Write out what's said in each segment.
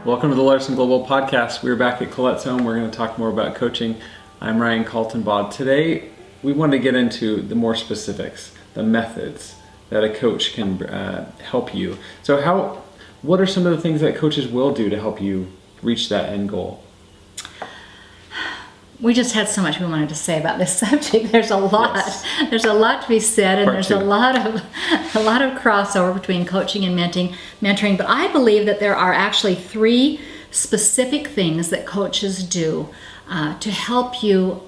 Welcome to the Larsen Global Podcast. We're back at Colette's home. We're going to talk more about coaching. I'm Ryan Kaltenbaugh. Today, we want to get into the more specifics, the methods that a coach can help you. So what are some of the things that coaches will do to help you reach that end goal? We just had so much we wanted to say about this subject. There's a lot. Yes. There's a lot to be said, and there's a lot of crossover between coaching and mentoring. But I believe that there are actually 3 specific things that coaches do to help you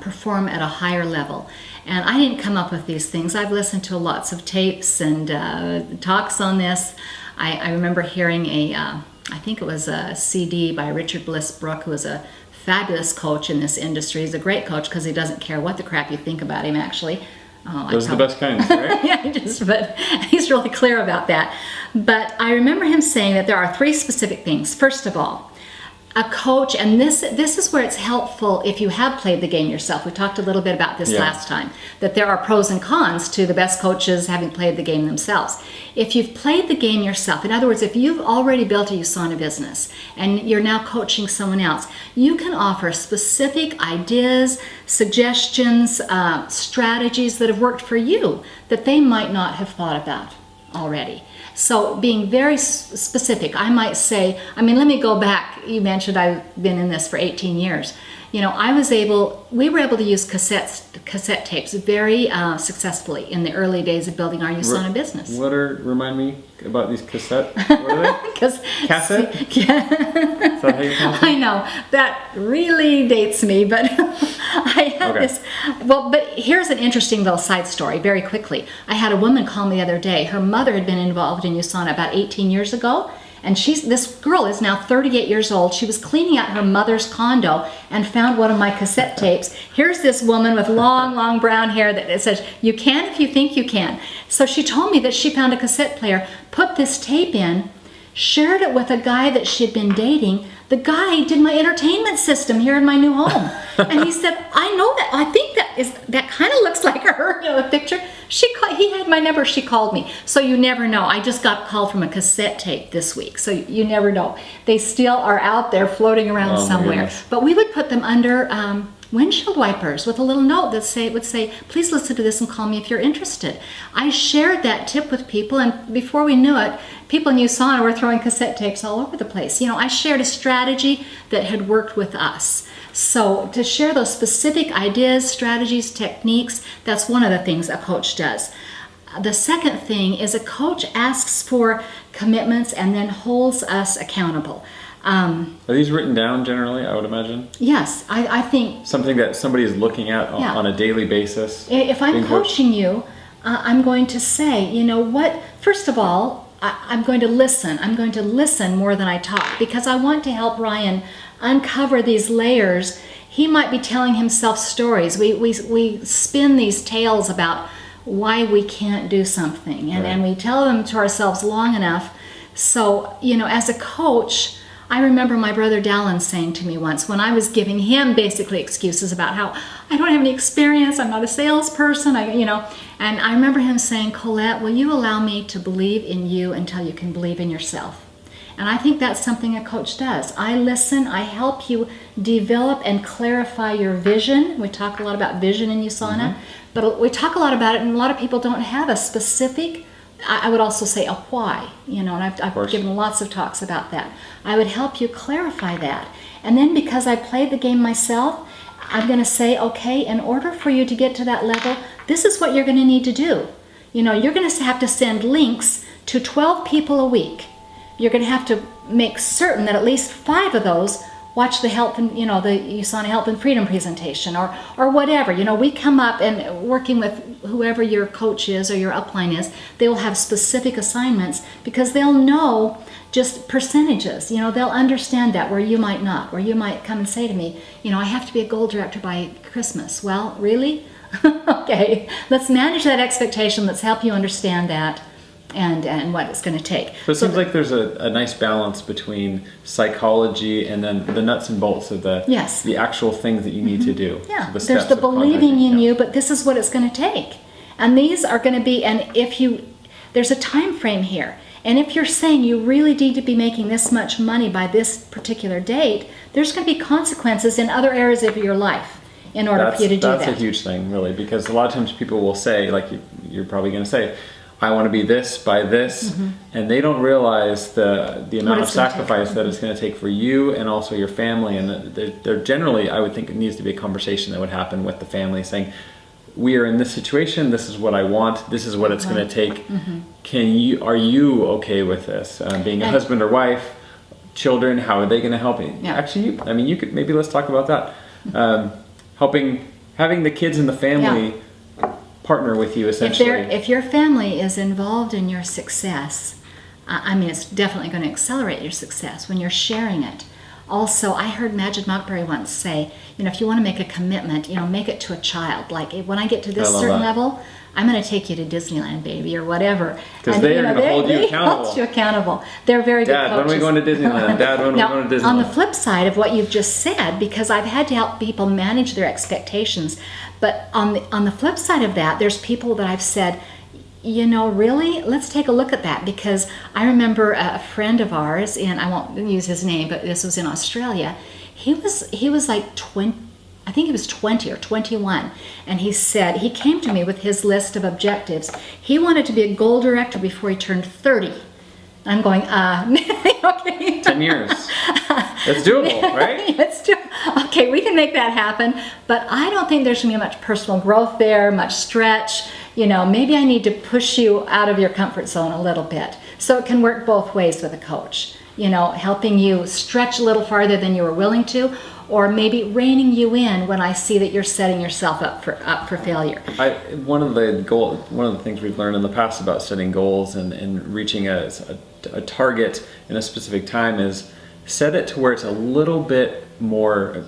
perform at a higher level. And I didn't come up with these things. I've listened to lots of tapes and talks on this. I remember hearing I think it was a CD by Richard Bliss Brooke, who was a fabulous coach in this industry. He's a great coach because he doesn't care what the crap you think about him, actually. Those are the best kinds, right? Yeah, but he's really clear about that. But I remember him saying that there are 3 specific things. First of all, a coach, and this is where it's helpful if you have played the game yourself. We talked a little bit about this last time, that there are pros and cons to the best coaches having played the game themselves. If you've played the game yourself, in other words, if you've already built a USANA business and you're now coaching someone else, you can offer specific ideas, suggestions, strategies that have worked for you that they might not have thought about already. So being very specific, I might say, let me go back. You mentioned I've been in this for 18 years. We were able to use cassette tapes very successfully in the early days of building our USANA business. Remind me about these cassette, what are they? Cassette? Is that how you call it? I know, that really dates me, but I had this. Well, but here's an interesting little side story, very quickly. I had a woman call me the other day. Her mother had been involved in USANA about 18 years ago. And this girl is now 38 years old. She was cleaning out her mother's condo and found one of my cassette tapes. Here's this woman with long brown hair that says, "You can if you think you can." So she told me that she found a cassette player, put this tape in, shared it with a guy that she'd been dating. The guy did my entertainment system here in my new home. And he said, "I know that. I think that kind of looks like her, the picture." He had my number. She called me. So you never know. I just got a call from a cassette tape this week. So you never know. They still are out there floating around somewhere. But we would put them under windshield wipers with a little note that would say, "Please listen to this and call me if you're interested." I shared that tip with people, and before we knew it, people in USANA were throwing cassette tapes all over the place. I shared a strategy that had worked with us. So to share those specific ideas, strategies, techniques, that's one of the things a coach does. The second thing is a coach asks for commitments and then holds us accountable. Are these written down generally, I would imagine? Yes, I think... Something that somebody is looking at on a daily basis? If I'm coaching you, I'm going to say, first of all, I'm going to listen. I'm going to listen more than I talk because I want to help Ryan uncover these layers. He might be telling himself stories. We spin these tales about why we can't do something, and we tell them to ourselves long enough. So, as a coach, I remember my brother Dallin saying to me once when I was giving him basically excuses about how I don't have any experience, I'm not a salesperson, and I remember him saying, "Collette, will you allow me to believe in you until you can believe in yourself?" And I think that's something a coach does. I listen, I help you develop and clarify your vision. We talk a lot about vision in USANA, but we talk a lot about it, and a lot of people don't have a specific, I would also say a why, and I've given lots of talks about that. I would help you clarify that. And then because I played the game myself, I'm going to say, okay, in order for you to get to that level, this is what you're going to need to do. You're going to have to send links to 12 people a week. You're going to have to make certain that at least 5 of those watch the help and the USANA Help and Freedom presentation or whatever. We come up and working with whoever your coach is or your upline is, they will have specific assignments because they'll know just percentages. They'll understand that where you might not, where you might come and say to me, I have to be a goal director by Christmas. Well, really? Okay, let's manage that expectation. Let's help you understand that. And what it's going to take. So it seems like there's a nice balance between psychology and then the nuts and bolts of the actual things that you need to do. Yeah, so there's the believing in you, but this is what it's going to take. And these are going to be, and there's a time frame here. And if you're saying you really need to be making this much money by this particular date, there's going to be consequences in other areas of your life in order for you to do that. That's a huge thing, really, because a lot of times people will say, like you're probably going to say, I want to be this by this, and they don't realize the amount of sacrifice that it's going to take for you and also your family. And they're generally, I would think it needs to be a conversation that would happen with the family saying, we are in this situation, this is what I want, this is what it's going to take. Are you okay with this? Being a husband or wife, children, how are they going to help me? Yeah. Actually, you could, maybe let's talk about that. Having the kids and the family partner with you, essentially. If your family is involved in your success, it's definitely going to accelerate your success when you're sharing it. Also, I heard Majid Mockberry once say, if you want to make a commitment, make it to a child. Like, when I get to this certain level, I'm going to take you to Disneyland, baby, or whatever. Because they are going to hold you accountable. Hold you accountable. They're very good coaches. Dad, when are we going to Disneyland? Dad, when are we going to Disneyland? On the flip side of what you've just said, because I've had to help people manage their expectations, but on the flip side of that, there's people that I've said, really, let's take a look at that, because I remember a friend of ours, and I won't use his name, but this was in Australia. He was like 20, I think he was 20 or 21, and he said, he came to me with his list of objectives. He wanted to be a goal director before he turned 30. I'm going, okay. 10 years. It's doable, right? It's doable. Okay, we can make that happen, but I don't think there's going to be much personal growth there, much stretch. Maybe I need to push you out of your comfort zone a little bit. So it can work both ways with a coach, helping you stretch a little farther than you were willing to, or maybe reining you in when I see that you're setting yourself up for failure. One of the things we've learned in the past about setting goals and reaching a target in a specific time is set it to where it's a little bit more,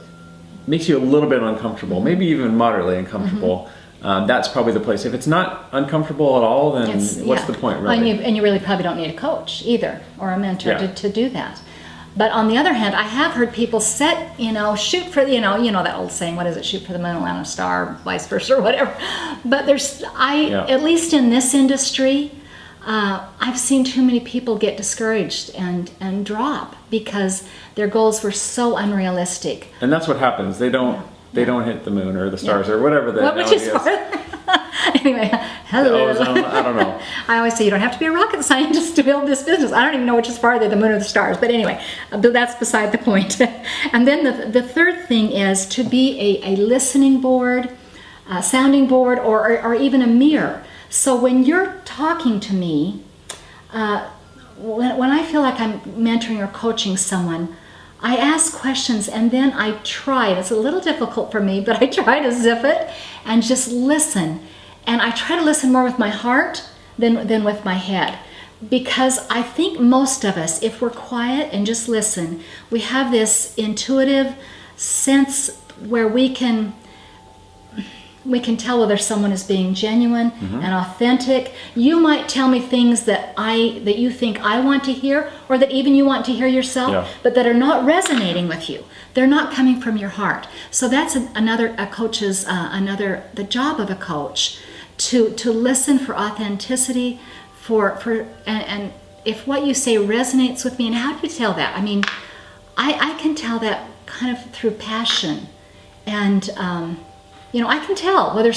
makes you a little bit uncomfortable, maybe even moderately uncomfortable. That's probably the place. If it's not uncomfortable at all, then what's the point, really? And you really probably don't need a coach either, or a mentor to do that. But on the other hand, I have heard people set, shoot for, that old saying, what is it, shoot for the moon and land on a star, vice versa, or whatever. But at least in this industry, I've seen too many people get discouraged and drop because their goals were so unrealistic. And that's what happens. They don't hit the moon or the stars or whatever the which is farther. Anyway, hello. The ozone, I don't know. I always say you don't have to be a rocket scientist to build this business. I don't even know which is farther, the moon or the stars. But anyway, that's beside the point. And then the third thing is to be a listening board, a sounding board, or even a mirror. So when you're talking to me, when I feel like I'm mentoring or coaching someone, I ask questions and then I try, and it's a little difficult for me, but I try to zip it and just listen. And I try to listen more with my heart than with my head. Because I think most of us, if we're quiet and just listen, we have this intuitive sense where we can tell whether someone is being genuine and authentic. You might tell me things that you think I want to hear, or that even you want to hear yourself, but that are not resonating with you. They're not coming from your heart. So that's the job of a coach, to listen for authenticity, and if what you say resonates with me. And how do you tell that? I can tell that kind of through passion, and I can tell whether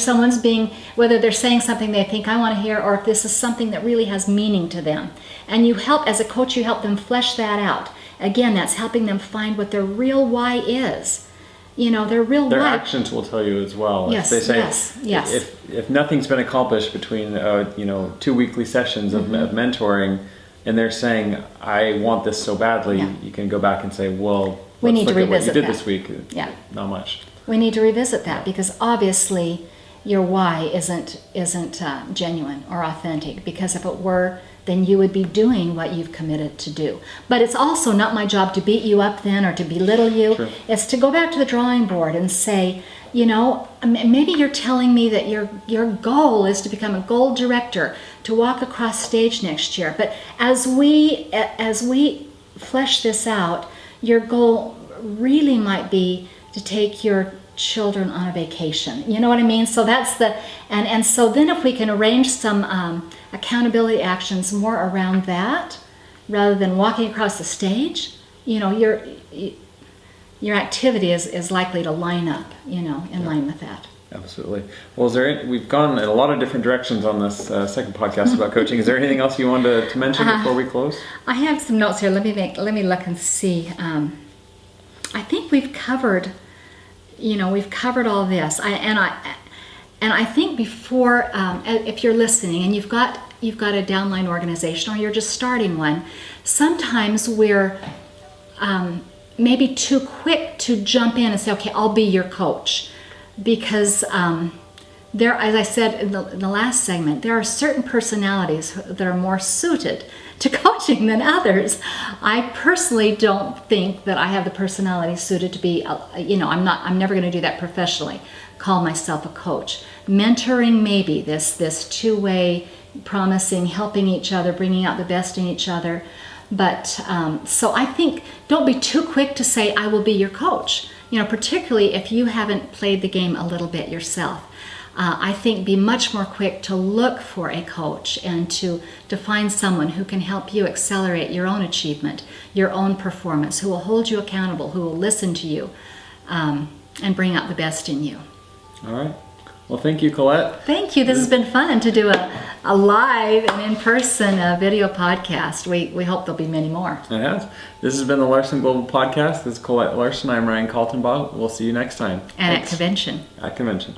they're saying something they think I want to hear, or if this is something that really has meaning to them. And as a coach, you help them flesh that out. Again, that's helping them find what their real why is. Their real why. Their why. actions will tell you as well. Yes, if they say, yes. If nothing's been accomplished between 2 weekly sessions of mentoring, and they're saying, I want this so badly, you can go back and say, well, we need to revisit what you did that this week. Not much. We need to revisit that, because obviously your why isn't genuine or authentic, because if it were, then you would be doing what you've committed to do. But it's also not my job to beat you up then, or to belittle you. True. It's to go back to the drawing board and say, maybe you're telling me that your goal is to become a goal director, to walk across stage next year. But as we flesh this out, your goal really might be to take your children on a vacation. You know what I mean? So that's and so then if we can arrange some accountability actions more around that, rather than walking across the stage, your activity is likely to line up, in line with that. Absolutely. Well, we've gone in a lot of different directions on this second podcast about coaching. Is there anything else you wanted to mention before we close? I have some notes here. Let me look and see. I think we've covered all this. I think before, if you're listening and you've got a downline organization or you're just starting one, sometimes we're maybe too quick to jump in and say, okay, I'll be your coach. Because as I said in the last segment, there are certain personalities that are more suited to coaching than others. I personally don't think that I have the personality suited to be, I'm never going to do that professionally, call myself a coach. Mentoring, maybe, this two-way promising, helping each other, bringing out the best in each other. But so I think don't be too quick to say, I will be your coach. Particularly if you haven't played the game a little bit yourself. I think be much more quick to look for a coach and to find someone who can help you accelerate your own achievement, your own performance, who will hold you accountable, who will listen to you, and bring out the best in you. All right. Well, thank you, Collette. Thank you. This has been fun to do a live and in-person video podcast. We hope there'll be many more. It has. This has been the Larsen Global Podcast. This is Collette Larsen. I'm Ryan Kaltenbaugh. We'll see you next time. And Thanks. At convention. At convention.